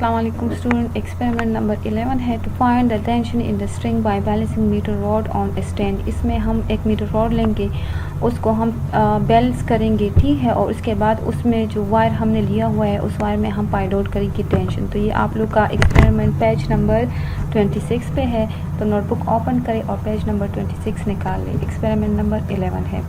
अस्सलाम वालेकुम student. Experiment number 11 है to find the tension in the string by balancing metre rod on stand. इसमें हम एक मीटर रॉड लेंगे, उसको हम बैलेंस करेंगे, ठीक है, और उसके बाद उसमें जो वायर हमने लिया हुआ है उस वायर में हम फाइंड आउट करेंगे टेंशन। तो ये आप लोग का एक्सपेरिमेंट पेज नंबर 26 पे है, तो नोटबुक ओपन करें और पेज नंबर 26 निकाल लें। एक्सपेरिमेंट नंबर 11 है।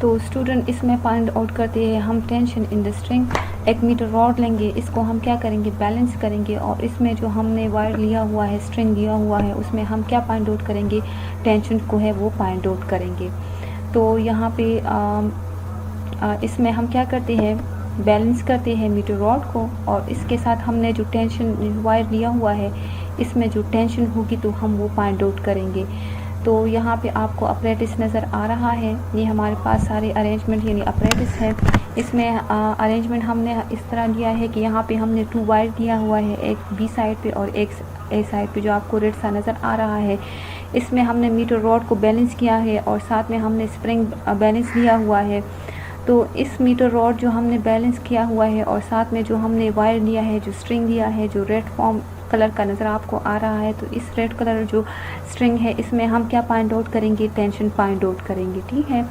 तो स्टूडेंट इसमें फाइंड आउट करते हैं हम टेंशन इन द स्ट्रिंग। एक मीटर रॉड लेंगे, इसको हम क्या करेंगे, बैलेंस करेंगे, और इसमें जो हमने वायर लिया हुआ है, स्ट्रिंग लिया हुआ है, उसमें हम क्या फाइंड आउट करेंगे, टेंशन को है वो फाइंड आउट करेंगे। तो यहाँ पे इसमें हम क्या करते हैं, बैलेंस करते हैं मीटर रॉड को, और इसके साथ हमने जो टेंशन वायर लिया हुआ है इसमें जो टेंशन होगी तो हम वो फाइंड आउट करेंगे। तो यहाँ पे आपको अपरेटिस नज़र आ रहा है, ये हमारे पास सारे अरेंजमेंट यानी अपरेटिस है। इसमें अरेंजमेंट हमने इस तरह लिया है कि यहाँ पे हमने 2 वायर दिया हुआ है, एक बी साइड पे और एक ए साइड पे, जो आपको रेड सा नज़र आ रहा है। इसमें हमने मीटर रॉड को बैलेंस किया है और साथ में हमने स्प्रिंग बैलेंस लिया हुआ है। तो इस मीटर रॉड जो हमने बैलेंस किया हुआ है और साथ में जो हमने वायर लिया है, जो स्ट्रिंग लिया है, जो रेड फॉर्म कलर का नज़र आपको आ रहा है, तो इस रेड कलर जो स्ट्रिंग है इसमें हम क्या फाइंड आउट करेंगे, टेंशन फाइंड आउट करेंगे, ठीक है।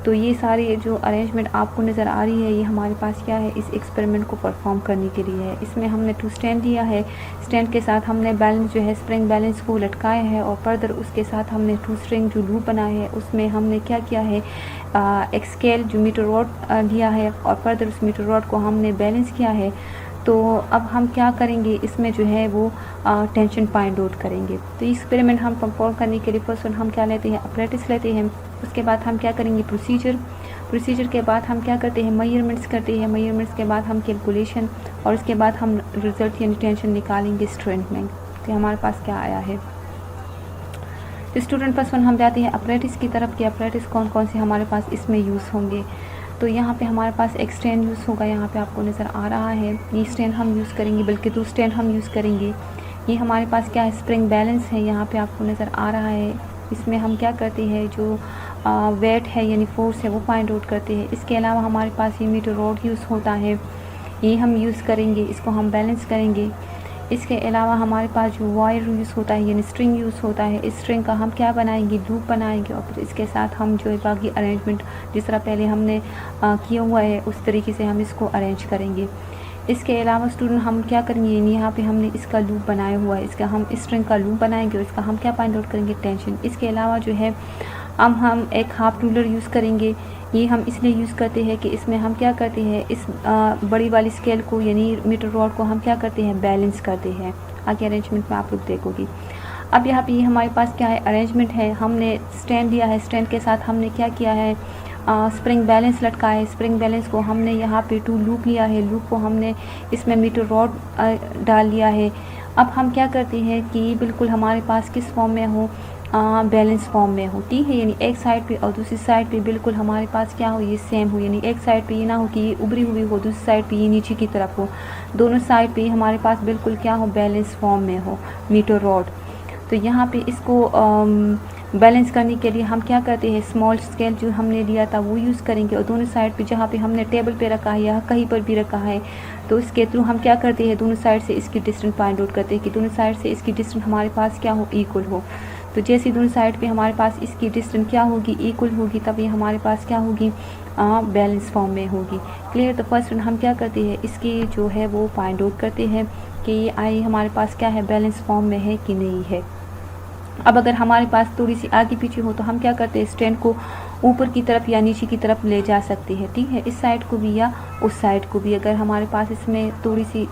तो ये सारी जो अरेंजमेंट आपको नज़र आ रही है ये हमारे पास क्या है, इस एक्सपेरिमेंट को परफॉर्म करने के लिए है। इसमें हमने 2 स्टैंड लिया है, स्टैंड के साथ हमने बैलेंस जो है स्प्रिंग बैलेंस को लटकाया है, और फर्दर उसके साथ हमने 2 स्ट्रिंग जो लूप बनाए है उसमें हमने क्या किया है, एक स्केल जो मीटर रॉड लिया है और फर्दर उस मीटर रॉड को हमने बैलेंस किया है। तो अब हम क्या करेंगे, इसमें जो है वो टेंशन फाइंड आउट करेंगे। तो एक्सपेरिमेंट हम परफॉर्म करने के लिए फर्स्ट हम क्या लेते हैं, अपरेटिस लेते हैं। उसके बाद हम क्या करेंगे, प्रोसीजर के बाद हम क्या करते हैं, मेजरमेंट्स करते हैं। मेजरमेंट्स के बाद हम कैलकुलेशन, और उसके बाद हम रिजल्ट यानी टेंशन निकालेंगे स्टूडेंट में। तो हमारे पास क्या आया है। तो स्टूडेंट फर्स्ट हम जाते हैं अपरेटिस की तरफ कि अपरेटिस कौन कौन से हमारे पास इसमें यूज़ होंगे। तो यहाँ पे हमारे पास एक स्टैंड यूज़ होगा, यहाँ पे आपको नज़र आ रहा है, ये स्टैंड हम यूज़ करेंगे, बल्कि 2 स्टैंड हम यूज़ करेंगे। ये हमारे पास क्या है, स्प्रिंग बैलेंस है, यहाँ पे आपको नज़र आ रहा है। इसमें हम क्या करते हैं, जो वेट है यानी फोर्स है वो फाइंड आउट करते हैं। इसके अलावा हमारे पास ये मीटर रॉड यूज़ होता है, ये हम यूज़ करेंगे, इसको हम बैलेंस करेंगे। इसके अलावा हमारे पास जो वायर यूज़ होता है यानी स्ट्रिंग यूज़ होता है, इस स्ट्रिंग का हम क्या बनाएंगे, लूप बनाएंगे, और फिर इसके साथ हम जो है बाकी अरेंजमेंट जिस तरह पहले हमने किया हुआ है उस तरीके से हम इसको अरेंज करेंगे। इसके अलावा स्टूडेंट हम क्या करेंगे, यहाँ पे हमने इसका लूप बनाया हुआ है, इसका हम स्ट्रिंग का लूप बनाएंगे और इसका हम क्या फाइंड आउट करेंगे, टेंशन। इसके अलावा जो है हम एक हाफ रूलर यूज़ करेंगे। ये हम इसलिए यूज़ करते हैं कि इसमें हम क्या करते हैं, इस बड़ी वाली स्केल को यानी मीटर रॉड को हम क्या करते हैं, बैलेंस करते हैं। आगे अरेंजमेंट में आप लोग देखोगे। अब यहाँ पे हमारे पास क्या है, अरेंजमेंट है। हमने स्टैंड लिया है, स्टैंड के साथ हमने क्या किया है, स्प्रिंग बैलेंस लटकाया है। स्प्रिंग बैलेंस को हमने यहाँ पे 2 लूप लिया है, लूप को हमने इसमें मीटर रॉड डाल लिया है। अब हम क्या करते हैं कि बिल्कुल हमारे पास किस फॉर्म में हो, बैलेंस फॉर्म में हो, ठीक है, यानी एक साइड पे और दूसरी साइड पे बिल्कुल हमारे पास क्या हो, ये सेम हो, यानी एक साइड पे ये ना हो कि ये उभरी हुई हो, दूसरी साइड पे ये नीचे की तरफ हो, दोनों साइड पे हमारे पास बिल्कुल क्या हो, बैलेंस फॉर्म में हो मीटर रॉड। तो यहाँ पे इसको बैलेंस करने के लिए हम क्या करते हैं, स्मॉल स्केल जो हमने लिया था वो यूज़ करेंगे, और दोनों साइड पे जहाँ पे हमने टेबल पे रखा है या कहीं पर भी रखा है तो इसके थ्रू हम क्या करते हैं, दोनों साइड से इसकी डिस्टेंस फाइंड आउट करते हैं कि दोनों साइड से इसकी डिस्टेंस हमारे पास क्या हो, इक्वल हो। तो जैसे दोनों साइड पे हमारे पास इसकी डिस्टेंस क्या होगी, इक्वल होगी, तब ये हमारे पास क्या होगी, बैलेंस फॉर्म में होगी। क्लियर। तो फर्स्ट हम क्या करते हैं, इसकी जो है वो फाइंड आउट करते हैं कि ये आई हमारे पास क्या है, बैलेंस फॉर्म में है कि नहीं है। अब अगर हमारे पास थोड़ी सी आगे पीछे हो तो हम क्या करते हैं, स्टैंड को ऊपर की तरफ या नीचे की तरफ ले जा सकते हैं, ठीक है, इस साइड को भी या उस साइड को भी। अगर हमारे पास इसमें थोड़ी सी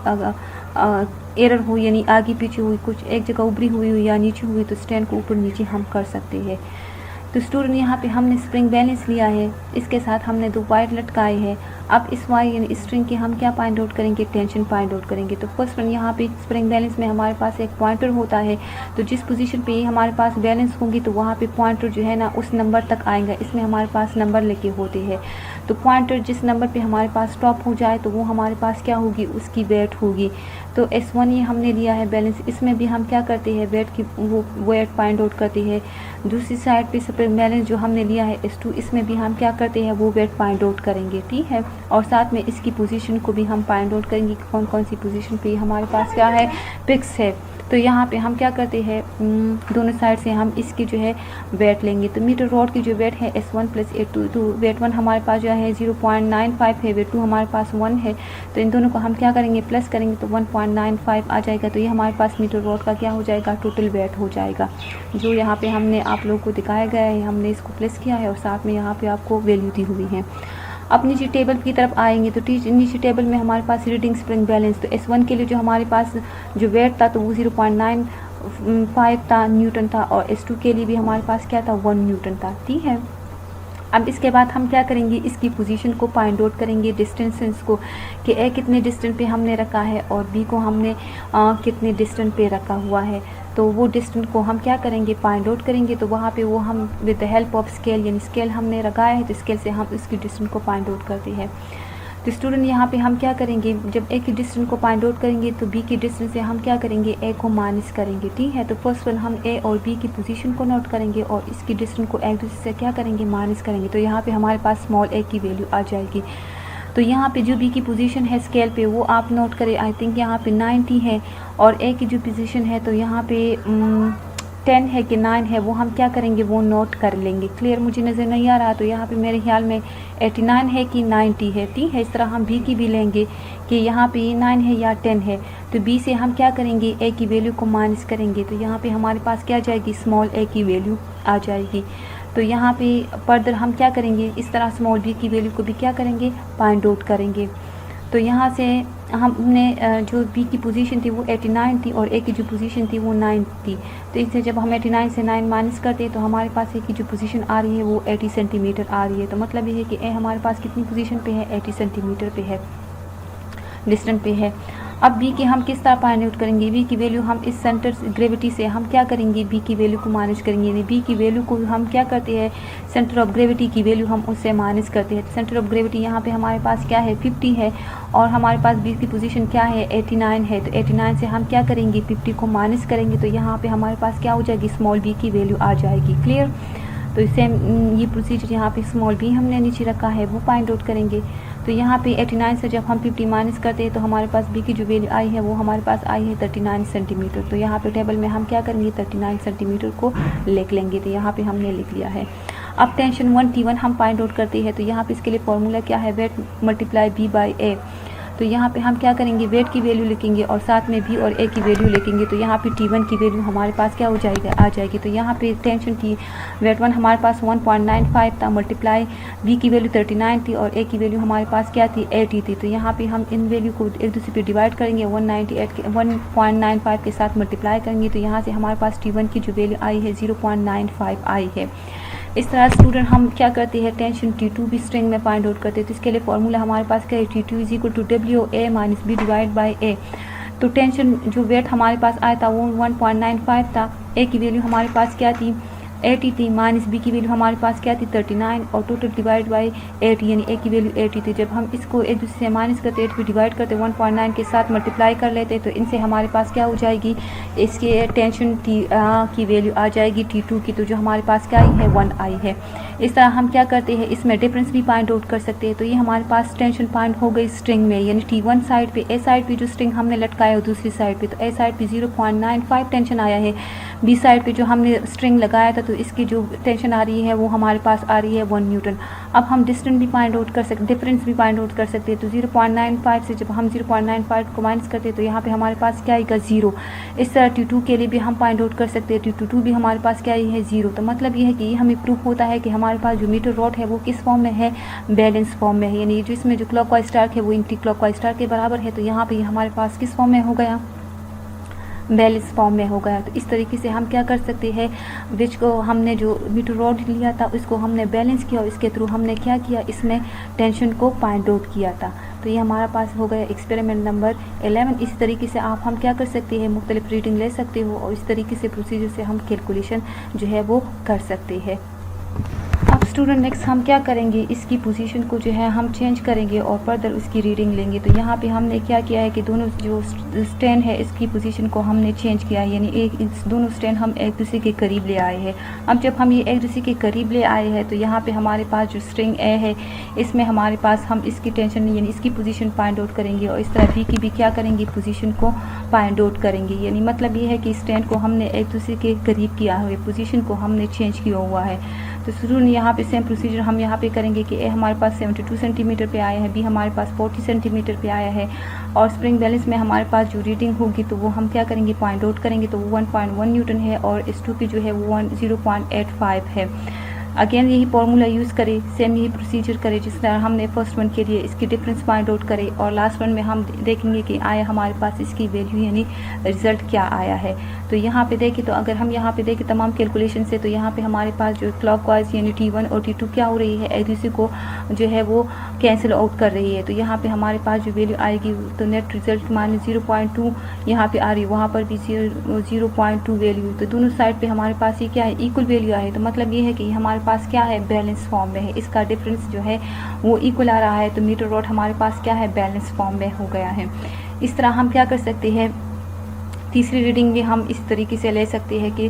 एरर हो यानी आगे पीछे हुई, कुछ एक जगह उभरी हुई या नीचे हुई, तो स्टैंड को ऊपर नीचे हम कर सकते हैं। तो स्टूडेंट यहाँ पे हमने स्प्रिंग बैलेंस लिया है, इसके साथ हमने 2 वायर लटकाए हैं। अब इस वायर यानी स्ट्रिंग की हम क्या फाइंड आउट करेंगे, टेंशन फाइंड आउट करेंगे। तो फर्स्ट वन यहाँ पे स्प्रिंग बैलेंस में हमारे पास एक पॉइंटर होता है, तो जिस पोजीशन पे हमारे पास बैलेंस होंगी तो वहाँ पे पॉइंटर जो है ना उस नंबर तक आएगा। इसमें हमारे पास नंबर लिखे होते हैं, तो पॉइंटर जिस नंबर पे हमारे पास स्टॉप हो जाए तो वो हमारे पास क्या होगी, उसकी वेट होगी। तो S1 ये हमने लिया है बैलेंस, इसमें भी हम क्या करते हैं वेट की वो वेट फाइंड आउट करते हैं। दूसरी साइड पे सेपरेट बैलेंस जो हमने लिया है S2, इसमें भी हम क्या करते हैं वो वेट फाइंड आउट करेंगे, ठीक है। और साथ में इसकी पोजीशन को भी हम फाइंड आउट करेंगे कि कौन कौन सी पोजीशन पे हमारे पास क्या है पिक्स है। तो यहाँ पे हम क्या करते हैं दोनों साइड से हम इसकी जो है वेट लेंगे। तो मीटर रॉड की जो वेट है S1 + A2, तो वेट 1 हमारे पास जो है 0.95 है, वेट 2 हमारे पास 1 है। तो इन दोनों को हम क्या करेंगे प्लस करेंगे तो 1.95 आ जाएगा। तो ये हमारे पास मीटर रॉड का क्या हो जाएगा टोटल वेट हो जाएगा, जो यहाँ पे हमने आप लोगों को दिखाया गया है, हमने इसको प्लस किया है और साथ में यहाँ पे आपको वैल्यू दी हुई है। अब नीचे टेबल की तरफ आएंगे तो नीचे टेबल में हमारे पास रीडिंग स्प्रिंग बैलेंस, तो S1 के लिए जो हमारे पास जो वेट था तो वो 0.95 था न्यूटन था, और S2 के लिए भी हमारे पास क्या था 1 न्यूटन था, ठीक है। अब इसके बाद हम क्या करेंगे इसकी पोजीशन को फाइंड आउट करेंगे, डिस्टेंसेस को कि A कितने डिस्टेंस पे हमने रखा है और B को हमने कितने डिस्टेंस पे रखा हुआ है। तो वो डिस्टेंस को हम क्या करेंगे फाइंड आउट करेंगे। तो वहाँ पे वो हम with the help of scale, यानी स्केल हमने लगाया है तो स्केल से हम इसकी डिस्टेंस को फाइंड आउट करते हैं। तो स्टूडेंट यहाँ पे हम क्या करेंगे, जब A की डिस्टेंस को फाइंड आउट करेंगे तो B की डिस्टेंस से हम क्या करेंगे A को माइनस करेंगे, ठीक है। तो फर्स्ट वन हम A और B की पोजीशन को नोट करेंगे और इसकी डिस्टेंस को एक दूसरे से क्या करेंगे माइनस करेंगे। तो यहाँ पे हमारे पास स्मॉल a की वैल्यू आ जाएगी। तो यहाँ पे जो B की पोजीशन है स्केल पे वो आप नोट करें, आई थिंक यहाँ पे 90 है, और A की जो पोजीशन है तो यहाँ पे 10 है कि 9 है, वो हम क्या करेंगे वो नोट कर लेंगे। क्लियर, मुझे नज़र नहीं आ रहा तो यहाँ पे मेरे ख्याल में 89 है कि 90 है, ठीक है। इस तरह हम B की भी लेंगे कि यहाँ पे 9 है या 10 है। तो B से हम क्या करेंगे A की वैल्यू को माइनस करेंगे, तो यहाँ पे हमारे पास क्या जाएगी स्मॉल a की वैल्यू आ जाएगी। तो यहाँ पे फर्दर हम क्या करेंगे इस तरह स्मॉल b की वैल्यू को भी क्या करेंगे फाइंड आउट करेंगे। तो यहाँ से हमने जो B की पोजीशन थी वो 89 थी और A की जो पोजीशन थी वो 9 थी। तो इससे जब हम 89 से 9 माइनस करते हैं तो हमारे पास A की जो पोजीशन आ रही है वो 80 सेंटीमीटर आ रही है। तो मतलब ये है कि A हमारे पास कितनी पोजीशन पे है 80 सेंटीमीटर पे है, डिस्टेंस पे है। अब B की हम किस तरह फाइंड आउट करेंगे, B की वैल्यू हम इस सेंटर ग्रेविटी से हम क्या करेंगे B की वैल्यू को माइनस करेंगे, यानी B की वैल्यू को हम क्या करते हैं सेंटर ऑफ ग्रेविटी की वैल्यू हम उससे माइनस करते हैं। सेंटर ऑफ ग्रेविटी यहाँ पे हमारे पास क्या है 50 है और हमारे पास B की पोजीशन क्या है 89 है। तो 89 से हम क्या करेंगे 50 को माइनस करेंगे, तो यहाँ पे हमारे पास क्या हो जाएगी स्मॉल b की वैल्यू आ जाएगी। क्लियर, तो सेम ये प्रोसीजर यहाँ पे स्मॉल b हमने नीचे रखा है वो फाइंड आउट करेंगे। तो यहाँ पे 89 से जब हम 50 माइनस करते हैं तो हमारे पास b की जो वैल्यू आई है वो हमारे पास आई है 39 सेंटीमीटर। तो यहाँ पे टेबल में हम क्या करेंगे 39 सेंटीमीटर को लिख लेंगे। तो यहाँ पे हमने लिख लिया है। अब टेंशन 1 T1 हम फाइंड आउट करते हैं। तो यहाँ पे इसके लिए फॉर्मूला क्या है वेट मल्टीप्लाई B/A। तो यहाँ पे हम क्या करेंगे वेट की वैल्यू लिखेंगे और साथ में B और A की वैल्यू लिखेंगे। तो यहाँ पे T1 की वैल्यू हमारे पास क्या हो जाएगा आ जाएगी। तो यहाँ पे टेंशन थी वेट 1 हमारे पास 1.95 था, मल्टीप्लाई B की वैल्यू 39 थी और A की वैल्यू हमारे पास क्या थी 80 थी। तो यहाँ पे हम इन वैल्यू को एक दूसरे पे डिवाइड करेंगे 1.95 के साथ मल्टीप्लाई करेंगे। तो यहाँ से हमारे पास T1 की जो वैल्यू आई है 0.95 आई है। इस तरह स्टूडेंट हम क्या करते हैं टेंशन T2 भी स्ट्रिंग में फाइंड आउट करते हैं। तो इसके लिए फॉर्मूला हमारे पास क्या है T2 = WA - B divide by A। तो टेंशन जो वेट हमारे पास आया था वो 1.95 था, A की वैल्यू हमारे पास क्या थी 80 थी, माइनस B की वैल्यू हमारे पास क्या थी 39 और टोटल डिवाइड बाई 80, यानी A की वैल्यू 80 थी। जब हम इसको एक दूसरे से माइनस करते 8 भी डिवाइड करते 1.9 के साथ मल्टीप्लाई कर लेते तो इनसे हमारे पास क्या हो जाएगी इसके टेंशन की वैल्यू आ जाएगी T2 की। तो जो हमारे पास क्या आई है 1 आई है। इस तरह हम क्या करते हैं इसमें डिफरेंस भी फाइंड आउट कर सकते हैं। तो ये हमारे पास टेंशन फाइंड हो गई स्ट्रिंग में, यानी T1 साइड पे A साइड पे जो स्ट्रिंग हमने लटकाया है दूसरी साइड पे, तो A साइड पे 0.95 टेंशन आया है, B साइड पे जो हमने स्ट्रिंग लगाया था तो इसकी जो टेंशन आ रही है वो हमारे पास आ रही है 1 न्यूटन। अब हम डिस्टेंस भी फाइंड आउट कर सकते, डिफरेंस भी फाइंड आउट कर सकते हैं। तो 0.95 से जब हम 0.95 को माइनस करते हैं तो यहाँ पे हमारे पास क्या आएगा 0। इस तरह T2 के लिए भी हम फाइंड आउट कर सकते हैं। T2 भी हमारे पास क्या है 0। तो मतलब ये है कि हमें प्रूफ होता है कि हमारे पास जो मीटर रॉड है वो किस फॉर्म में है बैलेंस फॉर्म में है, यानी जो इसमें जो क्लॉकवाइज स्टार्क है वो एंटी क्लॉकवाइज स्टार्क के बराबर है। तो यहाँ पे हमारे पास किस फॉर्म में हो गया बैलेंस फॉर्म में हो गया। तो इस तरीके से हम क्या कर सकते हैं विच को हमने जो मीटर रॉड लिया था उसको हमने बैलेंस किया और इसके थ्रू हमने क्या किया इसमें टेंशन को फाइंड आउट किया था। तो ये हमारा पास हो गया एक्सपेरिमेंट नंबर 11। इस तरीके से आप हम क्या कर सकते हैं मुख्तलिफ रीडिंग ले सकते हो और इस तरीके से प्रोसीजर से हम कैलकुलेशन जो है वो कर सकते हैं। अब स्टूडेंट नेक्स्ट हम क्या करेंगे, इसकी पोजीशन को जो है हम चेंज करेंगे और फर्दर उसकी रीडिंग लेंगे। तो यहाँ पे हमने क्या किया है कि दोनों जो स्टैंड है इसकी पोजीशन को हमने चेंज किया है, यानी इस दोनों स्टैंड हम एक दूसरे के करीब ले आए हैं। अब जब हम ये एक दूसरे के करीब ले आए हैं तो यहाँ पे हमारे पास जो स्ट्रिंग ए है इसमें हमारे पास हम इसकी टेंशन यानी इसकी पोजीशन फाइंड आउट करेंगे और इस तरह बी की भी क्या करेंगे, पोजीशन को फाइंड आउट करेंगे। यानी मतलब ये है कि स्टैंड को हमने एक दूसरे के करीब किया है, पोजीशन को हमने चेंज किया हुआ है। तो स्टूडेंट यहाँ पे सेम प्रोसीजर हम यहाँ पे करेंगे कि ए हमारे पास 72 सेंटीमीटर पे आया है, बी हमारे पास 40 सेंटीमीटर पे आया है और स्प्रिंग बैलेंस में हमारे पास जो रीडिंग होगी तो वो हम क्या करेंगे, पॉइंट आउट करेंगे। तो वो 1.1 न्यूटन है और S2 की जो है वो 0.85 है। अगेन यही फार्मूला यूज़ करें, सेम यही प्रोसीजर करें जिस तरह हमने फर्स्ट वन के लिए इसकी डिफरेंस फाइंड आउट करें और लास्ट वन में हम देखेंगे कि आया हमारे पास इसकी वैल्यू यानी रिजल्ट क्या आया है। तो यहाँ पे देखें तो अगर हम यहाँ पे देखें तमाम कैलकुलेशन से तो यहाँ पे हमारे पास जो क्लॉकवाइज यानी T1 और T2 क्या हो रही है, एक दूसरे को जो है वो कैंसिल आउट कर रही है। तो यहाँ पे हमारे पास जो वैल्यू आएगी तो नेट रिजल्ट माने 0.2 यहाँ पे आ रही है, वहाँ पर भी 0.2 वैल्यू। तो दोनों साइड पे हमारे पास ये क्या है, इक्वल वैल्यू आए। तो मतलब ये है कि हमारे पास क्या है, बैलेंस फॉर्म में है, इसका डिफरेंस जो है वो इक्वल आ रहा है। तो मीटर रॉड हमारे पास क्या है, बैलेंस फॉर्म में हो गया है। इस तरह हम क्या कर सकते हैं, तीसरी रीडिंग में हम इस तरीके से ले सकते हैं कि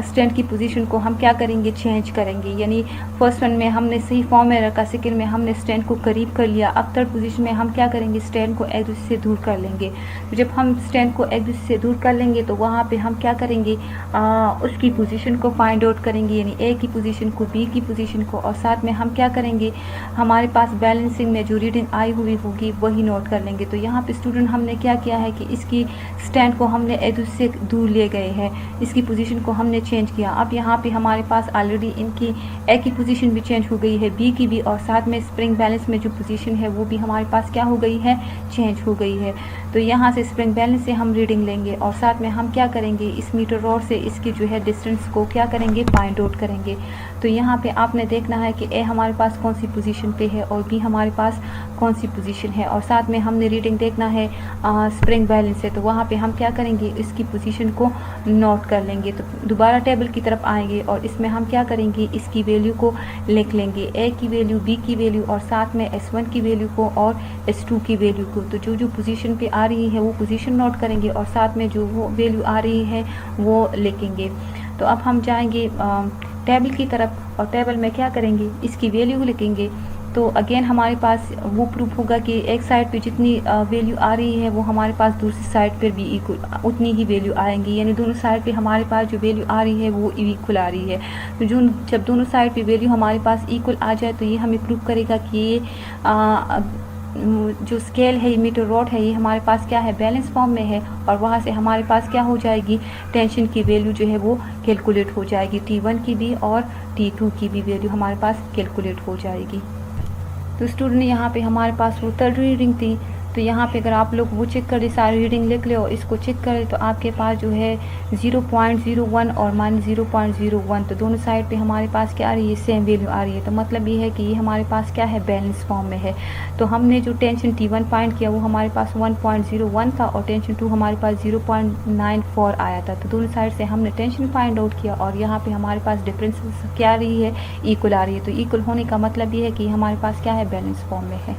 स्टैंड की पोजीशन को हम क्या करेंगे, चेंज करेंगे। यानी फर्स्ट वन में हमने सही फॉर्म में रखा, सेकंड में हमने स्टैंड को करीब कर लिया, अब थर्ड पोजीशन में हम क्या करेंगे, स्टैंड को एक दूसरे से दूर कर लेंगे। तो जब हम स्टैंड को एक दूसरे से दूर कर लेंगे तो वहाँ पे हम क्या करेंगे, उसकी पोजीशन को फाइंड आउट करेंगे, यानी ए की पोजीशन को, बी की पोजीशन को, और साथ में हम क्या करेंगे, हमारे पास बैलेंसिंग में जो रीडिंग आई हुई होगी वही नोट कर लेंगे। तो यहाँ पे स्टूडेंट हमने क्या किया है कि इसकी स्टैंड को हमने एक दूसरे से दूर ले गए हैं, इसकी पोजीशन को हमने चेंज किया। अब यहाँ पे हमारे पास ऑलरेडी इनकी ए की पोजीशन भी चेंज हो गई है, बी की भी, और साथ में स्प्रिंग बैलेंस में जो पोजीशन है वो भी हमारे पास क्या हो गई है, चेंज हो गई है। तो यहाँ से स्प्रिंग बैलेंस से हम रीडिंग लेंगे और साथ में हम क्या करेंगे, इस मीटर रॉड से इसकी जो है डिस्टेंस को क्या करेंगे, फाइंड आउट करेंगे। तो यहाँ पे आपने देखना है कि ए हमारे पास कौन सी पोजीशन पे है और बी हमारे पास कौन सी पोजीशन है, और साथ में हमने रीडिंग देखना है स्प्रिंग बैलेंस से। तो वहाँ पे हम क्या करेंगे, इसकी पोजीशन को नोट कर लेंगे। तो दोबारा टेबल की तरफ आएंगे और इसमें हम क्या करेंगे, इसकी वैल्यू को लिख लेंगे, ए की वैल्यू, बी की वैल्यू और साथ में S1 की वैल्यू को और S2 की वैल्यू को। तो जो जो पोजीशन पे आ रही है वो पोजीशन नोट करेंगे और साथ में जो वो वैल्यू आ रही है वो लिखेंगे। तो अब हम जाएंगे टेबल की तरफ और टेबल में क्या करेंगे, इसकी वैल्यू लिखेंगे। तो अगेन हमारे पास वो प्रूफ होगा कि एक साइड पे जितनी वैल्यू आ रही है वो हमारे पास दूसरी साइड पर भी इक्वल उतनी ही वैल्यू आएंगी, यानी दोनों साइड पे हमारे पास जो वैल्यू आ रही है वो इक्वल आ रही है। तो जब दोनों साइड पे वैल्यू हमारे पास इक्वल आ जाए तो ये हमें प्रूफ करेगा कि ये जो स्केल है, ये मीटर रॉड है, ये हमारे पास क्या है, बैलेंस फॉर्म में है। और वहाँ से हमारे पास क्या हो जाएगी, टेंशन की वैल्यू जो है वो कैलकुलेट हो जाएगी, T1 की भी और T2 की भी वैल्यू हमारे पास कैलकुलेट हो जाएगी। तो स्टूडेंट यहाँ पे हमारे पास वो थर्ड रीडिंग थी। तो यहाँ पे अगर आप लोग वो चेक करें, सारी रीडिंग लिख ले और इसको चेक करें तो आपके पास जो है 0.01 और -0.01, तो दोनों साइड पे हमारे पास क्या आ रही है, सेम वैल्यू आ रही है। तो मतलब ये है कि ये हमारे पास क्या है, बैलेंस फॉर्म में है। तो हमने जो टेंशन T1 फाइंड किया वो हमारे पास 1.01 था और टेंशन 2 हमारे पास 0.94 आया था। तो दोनों साइड से हमने टेंशन फाइंड आउट किया और यहाँ पे हमारे पास डिफरेंस क्या आ रही है, इक्वल आ रही है। तो इक्वल होने का मतलब ये है कि हमारे पास क्या है, बैलेंस फॉर्म में है।